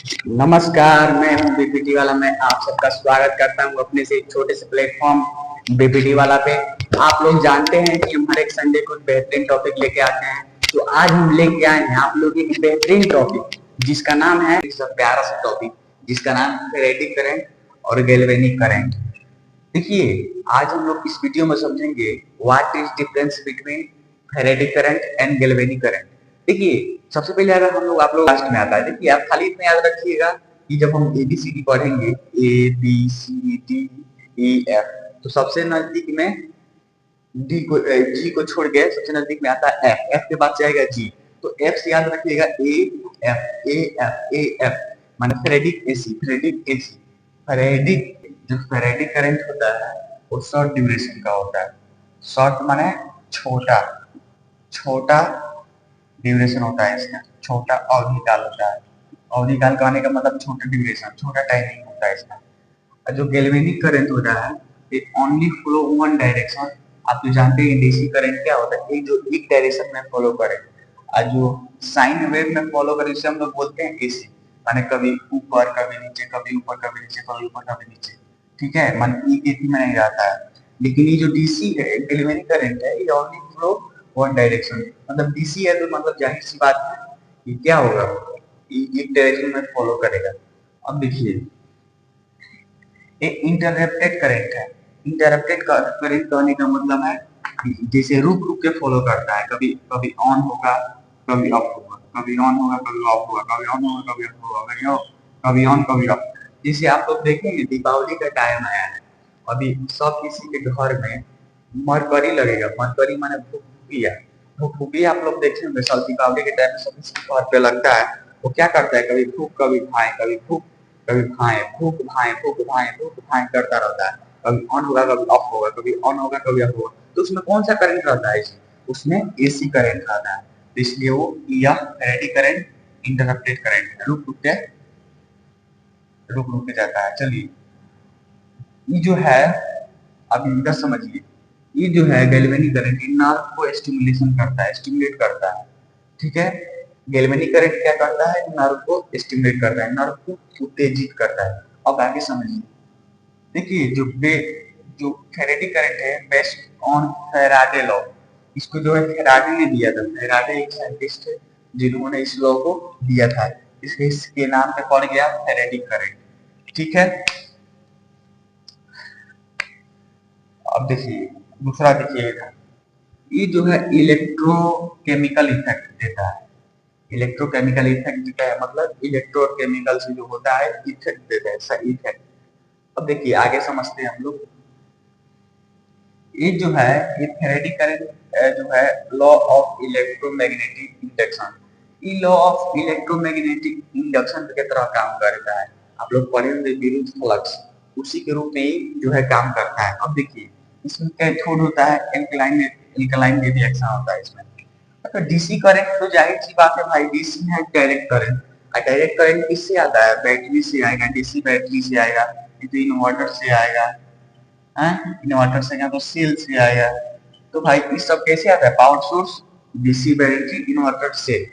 नमस्कार, मैं हूं बीपीटी वाला। मैं आप सबका स्वागत करता हूं अपने से एक छोटे से प्लेटफॉर्म बीपीटी वाला पे। आप लोग जानते हैं कि हम हर एक संडे को एक बेहतरीन टॉपिक लेके आते हैं। तो आज हम लेके आए हैं आप लोग एक बेहतरीन टॉपिक जिसका नाम है, प्यारा सा टॉपिक जिसका नाम है एडी करंट और गैल्वेनिक करंट। देखिए, आज हम लोग इस वीडियो में समझेंगे what is difference between ferritic current and galvanic current. देखिए, सबसे पहले अगर हम लोग आप लोग लास्ट में आता है, देखिए आप खाली इतना याद रखिएगा कि जब हम एबीसीडी पढ़ेंगे, A B C D E F, तो सबसे नजदीक में डी को जी को छोड़ के सबसे नजदीक में आता है एफ, एफ के बाद जाएगा जी। तो एफ से याद रखिएगा ए एफ माने ferritic AC, ferritic AC. Ferritic जो फेरेटिक करंट होता है वो शॉर्ट ड्यूरेशन का होता है। शॉर्ट माने छोटा, छोटा ड्यूरेशन होता है इसका, छोटा अवधि काल होता है। अवधि काल का आने का मतलब छोटा ड्यूरेशन, छोटा टाइमिंग होता है इसका। और जो गैल्वेनिक करंट होता है it only flow one direction. आप तो जानते हैं डीसी करंट क्या होता है, एक जो एक डायरेक्शन में फॉलो करे। और जो साइन वेव में फॉलो करे उसे हम लोग बोलते हैं एसी, माने कभी ऊपर कभी नीचे, कभी ऊपर कभी नीचे, कभी ऊपर कभी नीचे। ठीक है, मन एक ही में नहीं रहता है। लेकिन ये जो डीसी है, गैल्वेनिक करंट है, ये ओनली फ्लो वन डायरेक्शन। मतलब डीसी है तो मतलब जाहिर सी बात है ये क्या होगा, ये एक डायरेक्शन में फॉलो करेगा। अब देखिए, एक इंटरप्टेड करंट है। इंटरप्टेड करंट कहने का मतलब है जैसे रुक रुक के फॉलो करता है। कभी कभी ऑन होगा, कभी ऑफ होगा, कभी ऑन होगा, कभी ऑफ होगा, कभी ऑन होगा, कभी ऑफ होगा, कभी ऑन कभी ऑफ। जैसे आप लोग देखेंगे दीपावली का टाइम आया है, अभी सब किसी के घर में मरकरी लगेगा। मरकरी माने भुकभुकिया। भुकभुकिया आप लोग देखे होंगे, सब दीपावली के टाइम में सब किसी के घर पे लगता है। वो क्या करता है, कभी फूक कभी भाए, कभी फूक कभी भाए, फूक भाए, फूक भाए, फूक भाए करता रहता है। कभी ऑन होगा, कभी ऑफ होगा, कभी ऑन होगा, कभी ऑफ होगा। तो उसमें कौन सा करंट रहता है? उसमें एसी करंट रहता है। तो इसलिए वो या फेरेटिक करंट इंटरप्टेड करंट है, रुक रुक के जाता है। चलिए, ये जो है, अब इधर समझिए, ये जो है गैल्वेनिक करंट नर्व को स्टिमुलेशन करता है, स्टिमुलेट करता है। ठीक है, गैल्वेनिक करंट क्या करता है, नर्व को स्टिमुलेट करता है, नर्व को उत्तेजित करता है। अब आगे समझिए, देखिए जो फेरेटिक करंट है बेस्ड ऑन फैराडे लॉ। इसको जो है फैराडे ने दिया था। फैराडे एक साइंटिस्ट है जिन्होंने इस लॉ को दिया था। इसके नाम पे पड़ गया फेरेटिक करंट। ठीक है, अब देखिए दूसरा, देखिए ये जो है इलेक्ट्रोकेमिकल इफेक्ट देता है। इलेक्ट्रोकेमिकल इफेक्ट देता है मतलब इलेक्ट्रोकेमिकल से जो होता है इफेक्ट देता है, ऐसा इफेक्ट। अब देखिए आगे समझते हैं हम लोग। ये जो है ये फेरेटिक करंट जो है लॉ ऑफ इलेक्ट्रोमैग्नेटिक इंडक्शन, ये लॉ ऑफ इलेक्ट्रोमैग्नेटिक इंडक्शन की तरह काम करता है। आप लोग पढ़े होंगे विद्युत फ्लक्स, उसी के रूप में जो है काम करता है। अब देखिए, इसमें कैथोड होता है, एल्कलाइन रिएक्शन होता है इसमें। तो डीसी करंट तो जाहिर सी बात है भाई, डीसी है डायरेक्ट करंट। डायरेक्ट करंट किससे आता है? बैटरी से आएगा, डीसी बैटरी से आएगा, तो इन्वर्टर से आएगा, इन्वर्टर से या तो सेल से आएगा। तो भाई इस सब कैसे आता है? Power source, DC battery, inverter cell.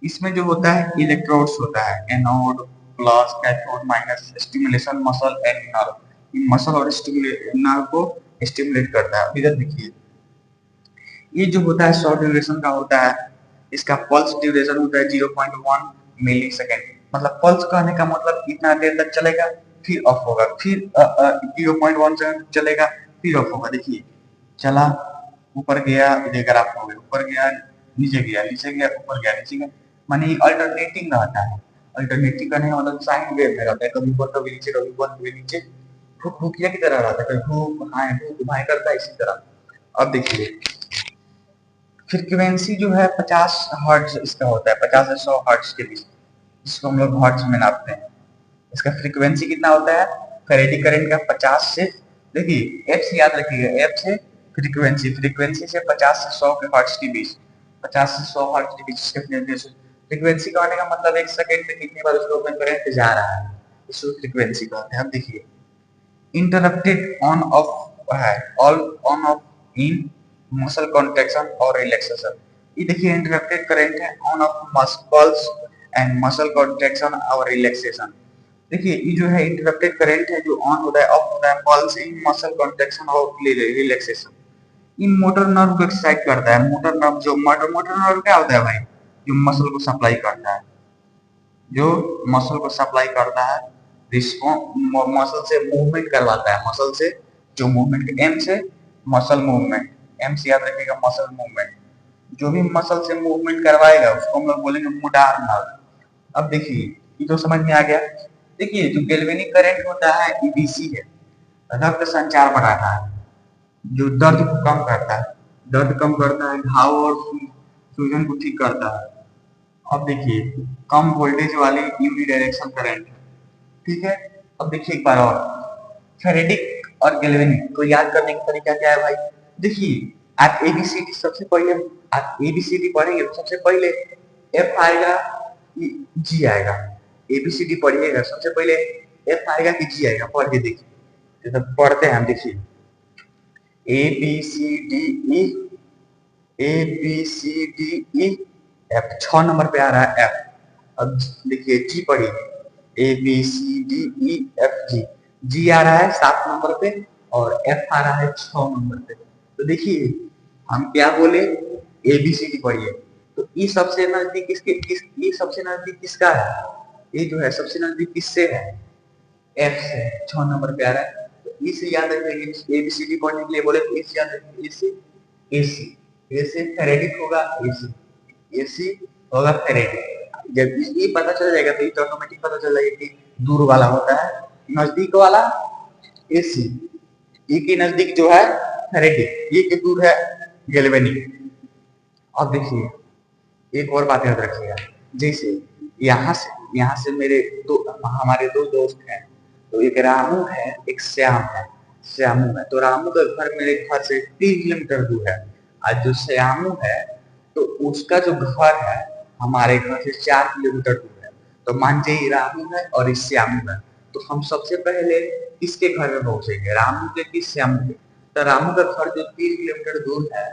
इसमें जो होता है इलेक्ट्रोड्स होता है, anode plus, cathode minus, stimulation muscle and nerve. Muscle और नर्व को स्टिमुलेट करता है। इधर देखिए, ये जो होता है शॉर्ट ड्यूरेशन का होता है। इसका पल्स ड्यूरेशन होता है 0.1 मिली सेकेंड। मतलब पल्स कहने का मतलब इतना देर तक चलेगा, फिर ऑफ होगा, फिर 0.1 सेकंड चलेगा, फिर ऑफ होगा। देखिए, चला, ऊपर गया, इधर ऑफ हो गया, ऊपर गया, नीचे गया, नीचे गया, ऊपर गया, नीचे गया। माने अल्टरनेटिंग रहता है। अल्टरनेटिंग करने का मतलब साइन वेव में रहता है, कभी ऊपर कभी नीचे, कभी ऊपर कभी नीचे। भूकिया की तरह रहता है, कभी भूक भाई करता है इसी तरह। अब देखिए, फ्रीक्वेंसी जो है 50 हर्ट्ज इसका होता है, 50 से 100 हर्ट्ज के बीच, जिसको हम लोग हर्ट्ज में नापते हैं। इसका फ्रीक्वेंसी कितना होता है फेरेटिक करंट का? 50 से, देखिए एफ से याद रखिएगा, एफ से फ्रीक्वेंसी, फ्रीक्वेंसी से 50 से 100 के हर्ट्ज के बीच, 50 से 100 हर्ट्ज के बीच इसका फ्रीक्वेंसी का होने का मतलब एक सेकंड में कितनी बार उसका ओपन करंट जा रहा है, इसको फ्रीक्वेंसी कहते हैं। अब देखिए, इंटरप्टेड ऑन ऑफ है, all on off in muscle contraction और रिलैक्सेशन। ये देखिए इंटरप्टेड करंट है on off muscles and muscle contraction और रिलैक्सेशन। देखिए ये जो है इंटरप्टेड करंट है जो ऑन होता है ऑफ होता है पल्स इन मसल कॉन्ट्रैक्शन और रिलैक्सेशन। ये मोटर नर्व को एक्साइट करता है। मोटर नर्व जो मोटर नर्व क्या होता है भाई, जो मसल को सप्लाई करता है, जो मसल को सप्लाई करता है, मसल से मूवमेंट करवाता है, मसल से जो मूवमेंट एम से मसल मूवमेंट, एम से याद रखिएगा मसल मूवमेंट, जो भी मसल से मूवमेंट करवाएगा उसको हम लोग बोलेंगे मोटार नर्व। अब देखिए ये तो समझ में आ गया। देखिए जो गैल्वेनिक करंट होता है ईबीसी है, रक्त संचार बढ़ाता है, जो दर्द को कम करता है, दर्द कम करता है, घाव और सूजन को ठीक करता है। अब देखिए कम वोल्टेज वाली यूनिडायरेक्शन करंट, ठीक है। अब देखिए एक बार और फेरेडिक और गैल्वेनिक को याद करने का तरीका क्या है भाई। देखिए आप एबीसीडी सबसे पहले, आप एबीसीडी पढ़ेंगे तो सबसे पहले एफ आएगा कि जी आएगा। एबीसीडी पढ़िएगा सबसे पहले एफ आएगा कि जी आएगा, पढ़ के देखिए। तो पढ़ते हैं हम, देखिए A B C D E, A B C D E F, 6 number पे आ रहा है एफ। अब देखिए जी पढ़िए, A B C D E F G, G आ रहा है 7 नंबर पे और एफ आ रहा है 6 नंबर पे। तो देखिए हम क्या बोले, ए बी सी डी पढ़िए। तो ये सबसे नजदीक ये सबसे नजदीक किसका है, ये जो है सबसे नजदीक किससे है, एफ से, 6 नंबर पे आ रहा है। तो इसे याद रखेंगे, एबीसीडी पढ़ने के लिए बोले तो इसे याद रखेंगे, इसे एसी, एसे फेरेडिक होगा, एसी एसी होगा फेरेडिक। जब ये पता चल जाएगा तो ये तो ऑटोमेटिक पता चल जाएगा कि दूर वाला होता है, नजदीक वाला एसी, ये के नजदीक जो है फेरेडिक, ये के दूर है गैल्वेनिक। अब देखिए एक और बात याद रखिएगा, जैसे यहाँ से मेरे दो, हमारे दो दोस्त हैं, तो एक रामू है एक श्याम है, श्यामू है, तो रामू का घर मेरे घर से 3 किलोमीटर दूर है, और जो श्यामू है तो उसका जो घर है हमारे घर से 4 किलोमीटर दूर है। तो मान जाइए रामू है और इस श्यामू है, तो हम सबसे पहले किसके घर में पहुंचेंगे, रामू के कि श्यामू के। तो रामू का घर जो 3 किलोमीटर दूर है,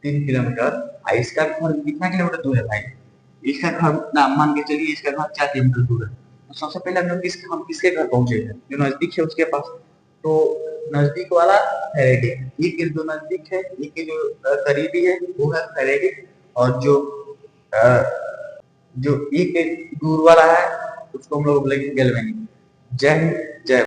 3 किलोमीटर, इसका घर कितना किलोमीटर दूर है भाई, इसका घर ना मान के चलिए इसका घर 4 किलोमीटर दूर है। तो सबसे पहले हम किसके घर पहुंचे हैं, जो नजदीक है उसके पास। तो नजदीक वाला फेरेडिक, ये के जो नजदीक है, ये के जो करीबी है वो है फेरेडिक, और जो जो ये के दूर वाला है उसको हम लोग बोलेंगे गैल्वेनिक। जय हिंद, जय